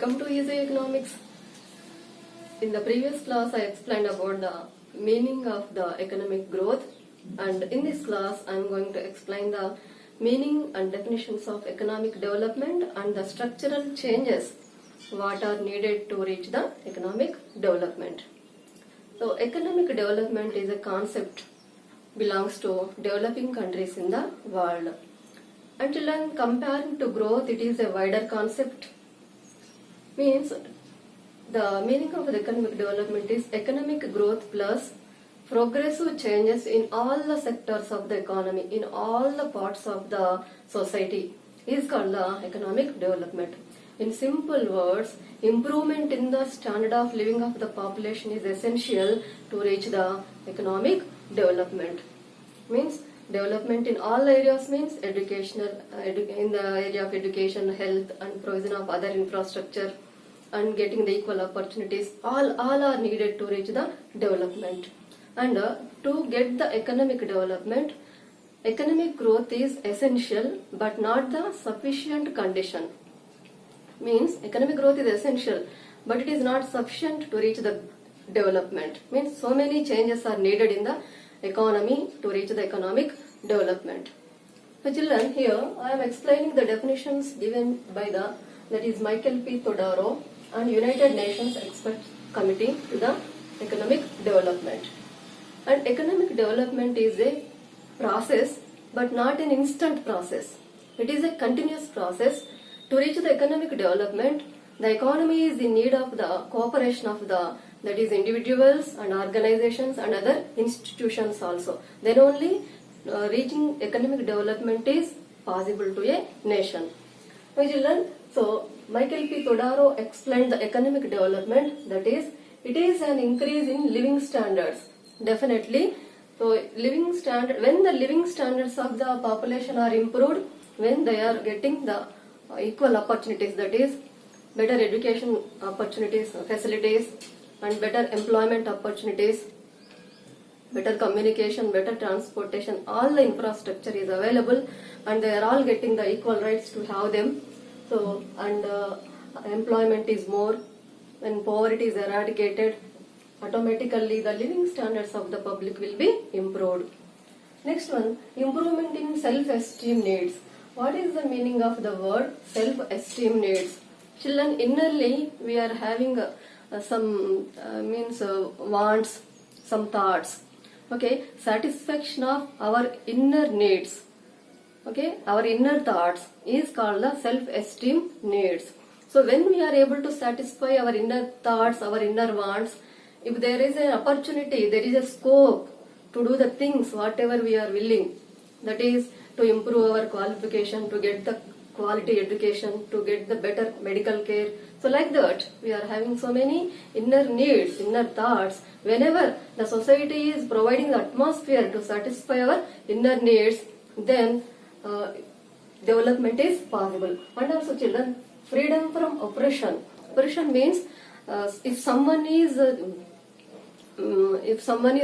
Welcome to Easy Economics. In the previous class I explained about the meaning of the economic growth, and in this class I am going to explain the meaning and definitions of economic development and the structural changes what are needed to reach the economic development. So economic development is a concept belongs to developing countries in the world. Until then, comparing to growth, it is a wider concept. Means the meaning of the economic development is economic growth plus progressive changes in all the sectors of the economy, in all the parts of the society is called the economic development. In simple words, improvement in the standard of living of the population is essential to reach the economic development. Means development in all areas means educational, in the area of education, health and provision of other infrastructure and getting the equal opportunities, all are needed to reach the development. And to get the economic development, economic growth is essential but not the sufficient condition. Means economic growth is essential but it is not sufficient to reach the development. Means so many changes are needed in the economy to reach the economic development. So children, here I am explaining the definitions given by that is Michael P. Todaro and United Nations Expert Committee to the economic development. And economic development is a process but not an instant process. It is a continuous process. To reach the economic development, the economy is in need of the cooperation of that is individuals and organizations and other institutions also. Then only reaching economic development is possible to a nation. My children, so Michael P. Todaro explained the economic development, that is, it is an increase in living standards. Definitely, so living standard, when the living standards of the population are improved, when they are getting the equal opportunities, that is, better education opportunities, facilities, and better employment opportunities, better communication, better transportation, all the infrastructure is available and they are all getting the equal rights to have them. So, and employment is more, when poverty is eradicated, automatically the living standards of the public will be improved. Next one, improvement in self-esteem needs. What is the meaning of the word self-esteem needs? Children, innerly we are having some wants, some thoughts. Okay, satisfaction of our inner needs. Okay, our inner thoughts is called the self-esteem needs. So when we are able to satisfy our inner thoughts, our inner wants, if there is an opportunity, there is a scope to do the things whatever we are willing, that is to improve our qualification, to get the quality education, to get the better medical care. So like that, we are having so many inner needs, inner thoughts. Whenever the society is providing the atmosphere to satisfy our inner needs, then development is possible. And also children, freedom from oppression. Oppression means if someone is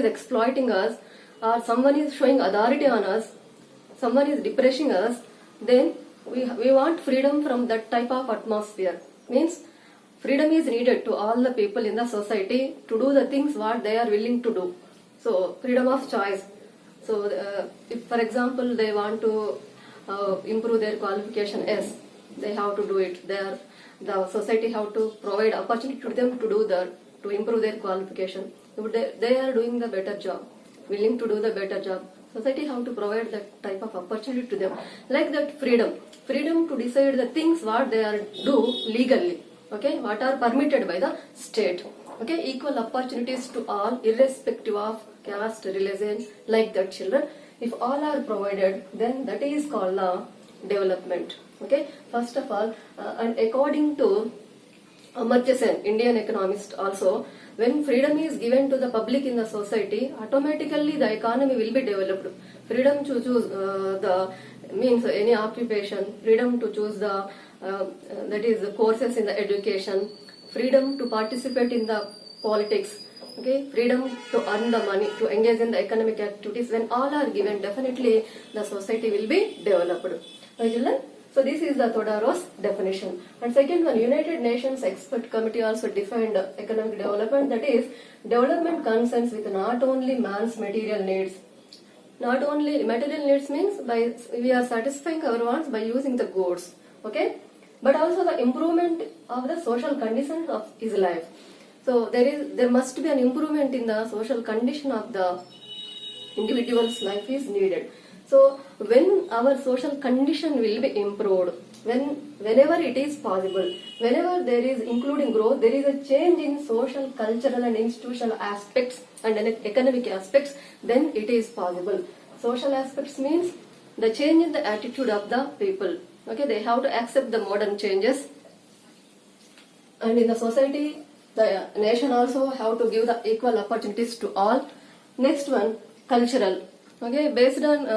exploiting us, or someone is showing authority on us, someone is depressing us, then we want freedom from that type of atmosphere. Means freedom is needed to all the people in the society to do the things what they are willing to do. So freedom of choice. So if for example they want to improve their qualification, yes, they have to do it. The society have to provide opportunity to them to do that, to improve their qualification. If they are doing the better job, willing to do the better job, society have to provide that type of opportunity to them. Like that freedom to decide the things what they are do legally. Okay, what are permitted by the state. Okay, equal opportunities to all irrespective of caste, religion, like that children. If all are provided, then that is called development. Okay, first of all, and according to Amartya Sen, Indian economist also, when freedom is given to the public in the society, automatically the economy will be developed. Freedom to choose means any occupation, freedom to choose that is the courses in the education, freedom to participate in the politics, okay, freedom to earn the money, to engage in the economic activities. When all are given, definitely the society will be developed. Right, children? So this is the Todaro's definition. And second one, United Nations Expert Committee also defined economic development, that is, development concerns with not only man's material needs. Not only material needs means by we are satisfying our wants by using the goods, okay? But also the improvement of the social conditions of his life. So there must be an improvement in the social condition of the individual's life is needed. So when our social condition will be improved, whenever it is possible, whenever there is including growth, there is a change in social, cultural and institutional aspects and economic aspects, then it is possible. Social aspects means the change in the attitude of the people. Okay, they have to accept the modern changes. And in the society, the nation also have to give the equal opportunities to all. Next one, cultural. Okay, based on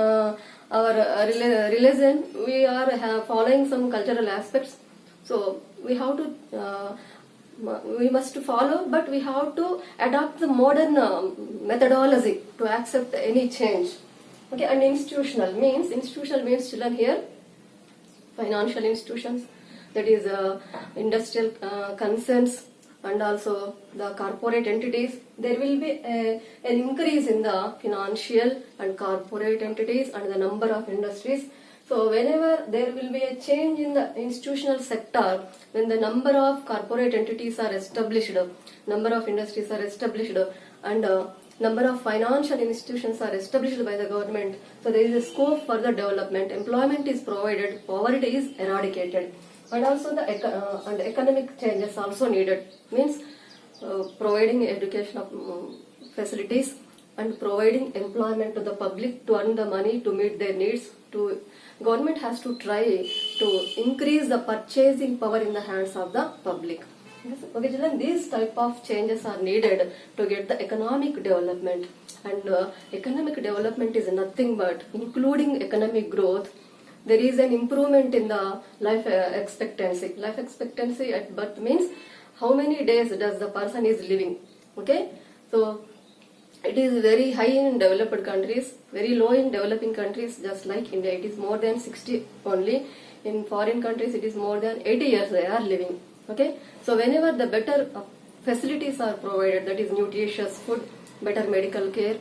our religion, we are following some cultural aspects. So we have to, we must follow, but we have to adopt the modern methodology to accept any change. Okay, and institutional means children here, financial institutions, that is industrial concerns, and also the corporate entities. There will be an increase in the financial and corporate entities and the number of industries. So whenever there will be a change in the institutional sector, when the number of corporate entities are established, number of industries are established, and number of financial institutions are established by the government, so there is a scope for the development. Employment is provided, poverty is eradicated. And also the and economic changes also needed, means providing education facilities and providing employment to the public to earn the money to meet their needs. Government has to try to increase the purchasing power in the hands of the public. Yes. Okay, children, these type of changes are needed to get the economic development. And economic development is nothing but including economic growth. There is an improvement in the life expectancy. Life expectancy at birth means how many days does the person is living. Okay, so it is very high in developed countries, very low in developing countries. Just like India, it is more than 60 only. In foreign countries, it is more than 80 years they are living. Okay, so whenever the better facilities are provided, that is nutritious food, better medical care,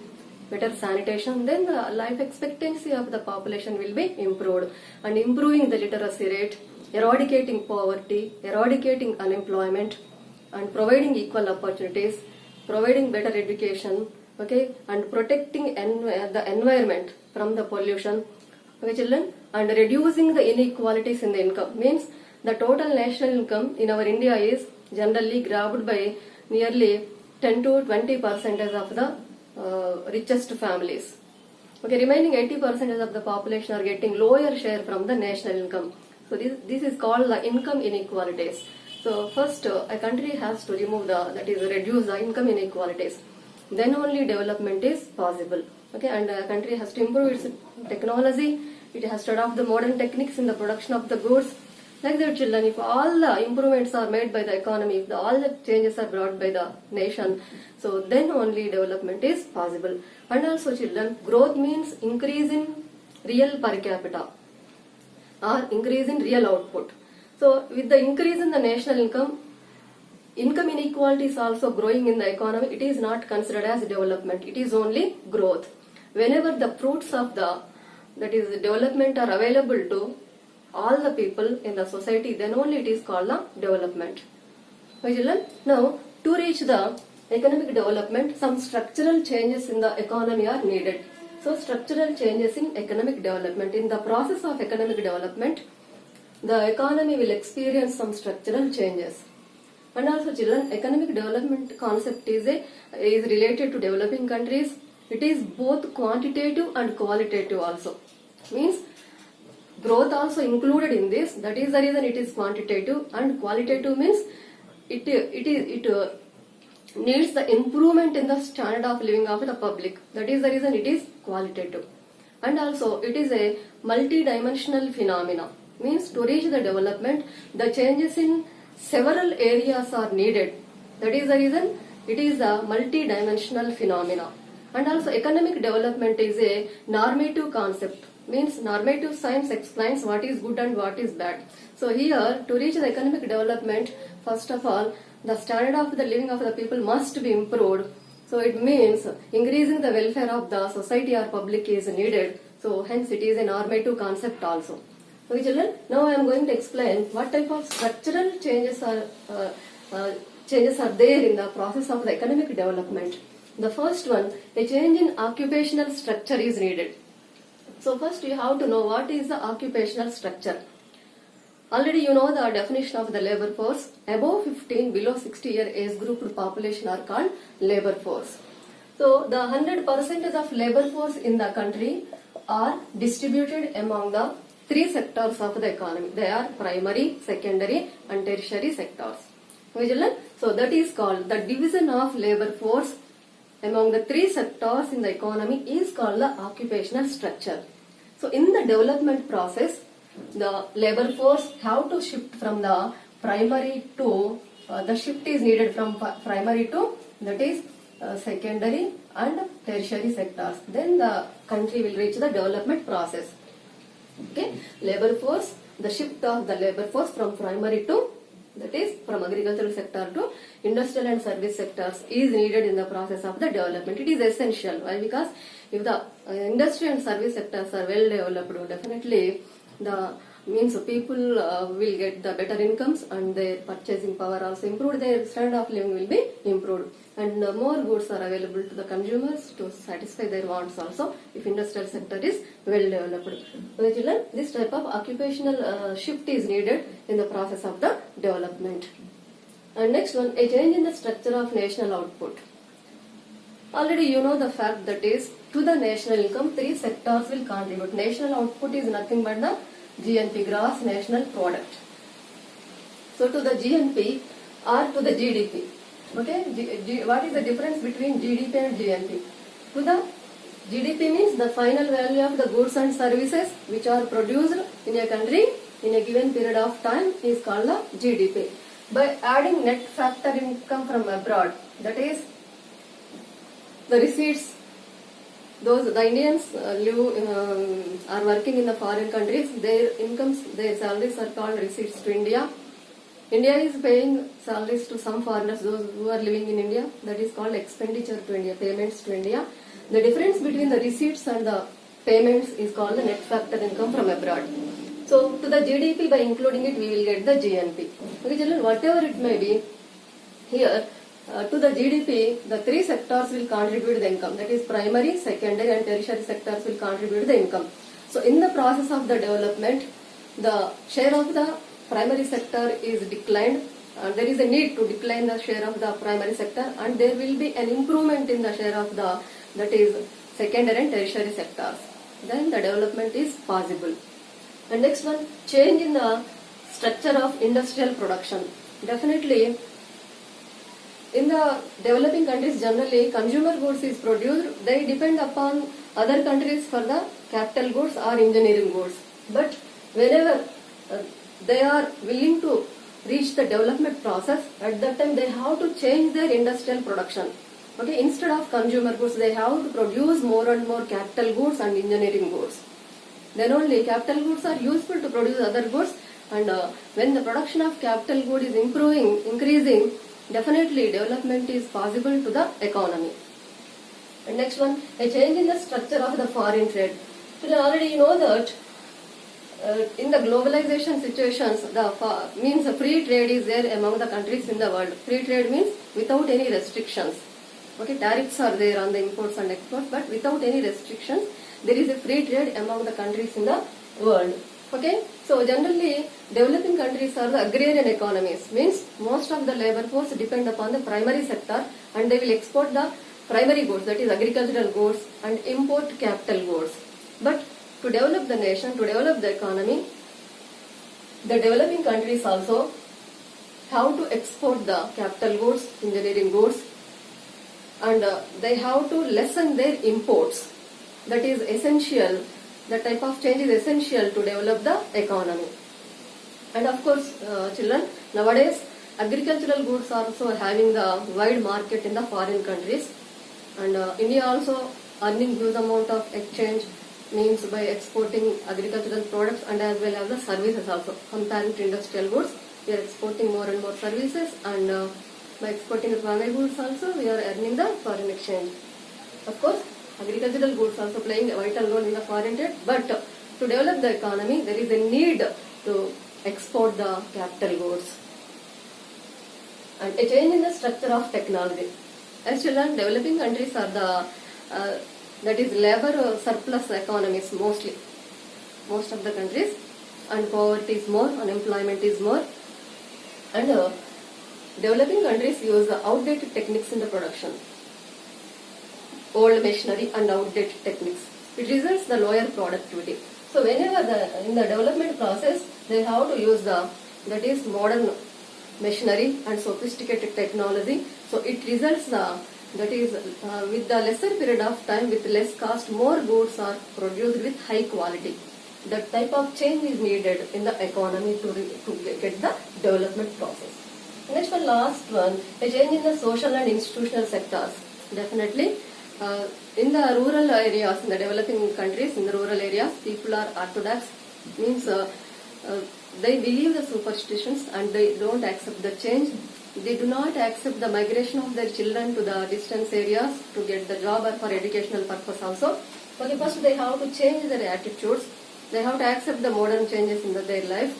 better sanitation, then the life expectancy of the population will be improved. And improving the literacy rate, eradicating poverty, eradicating unemployment, and providing equal opportunities, providing better education, okay, and protecting the environment from the pollution, okay, children, and reducing the inequalities in the income. Means the total national income in our India is generally grabbed by nearly 10 to 20% of the richest families. Okay, remaining 80% of the population are getting lower share from the national income. So this is called the income inequalities. So first a country has to remove that is reduce the income inequalities. Then only development is possible. Okay, and a country has to improve its technology. It has to adopt the modern techniques in the production of the goods. Like that, children, if all the improvements are made by the economy, if all the changes are brought by the nation, so then only development is possible. And also, children, growth means increase in real per capita or increase in real output. So with the increase in the national income, income inequality is also growing in the economy. It is not considered as development. It is only growth. Whenever the fruits of that is development are available to all the people in the society, then only it is called the development. Okay, children? Now, to reach the economic development, some structural changes in the economy are needed. So, structural changes in economic development. In the process of economic development, the economy will experience some structural changes. And also, children, economic development concept is related to developing countries. It is both quantitative and qualitative also. Means growth also included in this. That is the reason it is quantitative, and qualitative means it needs the improvement in the standard of living of the public. That is the reason it is qualitative. And also it is a multi-dimensional phenomena. Means to reach the development, the changes in several areas are needed. That is the reason it is a multi-dimensional phenomena. And also economic development is a normative concept. means normative science explains what is good and what is bad. So here, to reach the economic development, first of all, the standard of the living of the people must be improved. So it means increasing the welfare of the society or public is needed. So hence it is a normative concept also. Okay children, now I am going to explain what type of structural changes are there in the process of the economic development. The first one, a change in occupational structure is needed. So first you have to know what is the occupational structure. Already you know the definition of the labor force. Above 15, below 60-year age group population are called labor force. So the 100% of labor force in the country are distributed among the three sectors of the economy. They are primary, secondary and tertiary sectors. Okay, children? So that is called the division of labor force among the three sectors in the economy is called the occupational structure. So in the development process, the labor force have to shift from the primary to, the shift is needed from primary to, that is secondary and tertiary sectors. Then the country will reach the development process. Okay, labor force, the shift of the labor force from primary to, that is from agricultural sector to industrial and service sectors is needed in the process of the development. It is essential. Why? Because if the industry and service sectors are well developed, definitely the means people will get the better incomes and their purchasing power also improved, their standard of living will be improved, and more goods are available to the consumers to satisfy their wants also if industrial sector is well developed. Okay, children, this type of occupational shift is needed in the process of the development. And next one, a change in the structure of national output. Already you know the fact that is to the national income three sectors will contribute. National output is nothing but the GNP, gross national product. So to the GNP or to the GDP. Okay, what is the difference between GDP and GNP? To the GDP means the final value of the goods and services which are produced in a country in a given period of time is called the GDP. By adding net factor income from abroad, that is the receipts, those the Indians are working in the foreign countries, their incomes, their salaries are called receipts to India. India is paying salaries to some foreigners, those who are living in India, that is called expenditure to India, payments to India. The difference between the receipts and the payments is called the net factor income from abroad. So to the GDP, by including it, we will get the GNP. Okay, children, whatever it may be, here to the GDP, the three sectors will contribute the income. That is primary, secondary and tertiary sectors will contribute the income. So in the process of the development, the share of the primary sector is declined. There is a need to decline the share of the primary sector, and there will be an improvement in the share of the, that is secondary and tertiary sectors. Then the development is possible. And next one, change in the structure of industrial production. Definitely, in the developing countries generally consumer goods is produced, they depend upon other countries for the capital goods or engineering goods. But whenever they are willing to reach the development process, at that time they have to change their industrial production. Okay, instead of consumer goods, they have to produce more and more capital goods and engineering goods. Then only capital goods are useful to produce other goods, and when the production of capital good is increasing, definitely development is possible to the economy. And next one, a change in the structure of the foreign trade. So already you know that in the globalization situations, means free trade is there among the countries in the world. Free trade means without any restrictions. Okay, tariffs are there on the imports and exports, but without any restrictions, there is a free trade among the countries in the world. Okay, so generally developing countries are the agrarian economies, means most of the labor force depend upon the primary sector and they will export the primary goods, that is agricultural goods, and import capital goods. But to develop the nation, to develop the economy, the developing countries also have to export the capital goods, engineering goods, and they have to lessen their imports. That is essential. The type of change is essential to develop the economy. And of course, children, nowadays agricultural goods are also having the wide market in the foreign countries, and India also earning huge amount of exchange means by exporting agricultural products and as well as the services also. Comparing to industrial goods, we are exporting more and more services, and by exporting the primary goods also, we are earning the foreign exchange. Of course, agricultural goods also playing a vital role in the foreign trade, but to develop the economy, there is a need to export the capital goods. And a change in the structure of technology. As children, developing countries are the that is labor surplus economies mostly. Most of the countries, and poverty is more, unemployment is more, and developing countries use outdated techniques in the production, old machinery and outdated techniques. It results the lower productivity. So whenever in the development process, they have to use that is modern machinery and sophisticated technology. So it results that is with the lesser period of time, with less cost, more goods are produced with high quality. That type of change is needed in the economy to get the development process. Next one, last one, a change in the social and institutional sectors. Definitely, in the rural areas, in the developing countries, in the rural areas, people are orthodox, means they believe the superstitions and they don't accept the change. They do not accept the migration of their children to the distance areas to get the job or for educational purpose also. Okay, first they have to change their attitudes. They have to accept the modern changes in their life.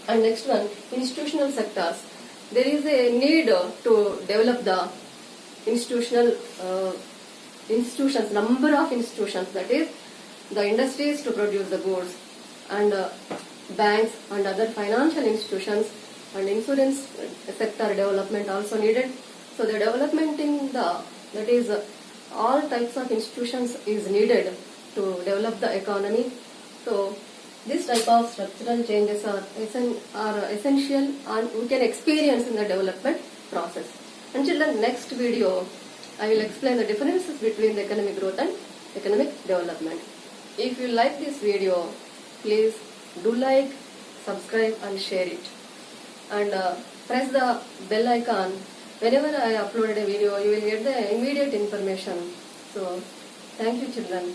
And next one, institutional sectors. There is a need to develop the institutional institutions, number of institutions, that is the industries to produce the goods, and banks and other financial institutions, and insurance sector development also needed. So the development in that is all types of institutions is needed to develop the economy. So this type of structural changes are essential and we can experience in the development process. Until the next video, I will explain the differences between the economic growth and economic development. If you like this video, please do like, subscribe and share it. And press the bell icon. Whenever I upload a video, you will get the immediate information. So, thank you children.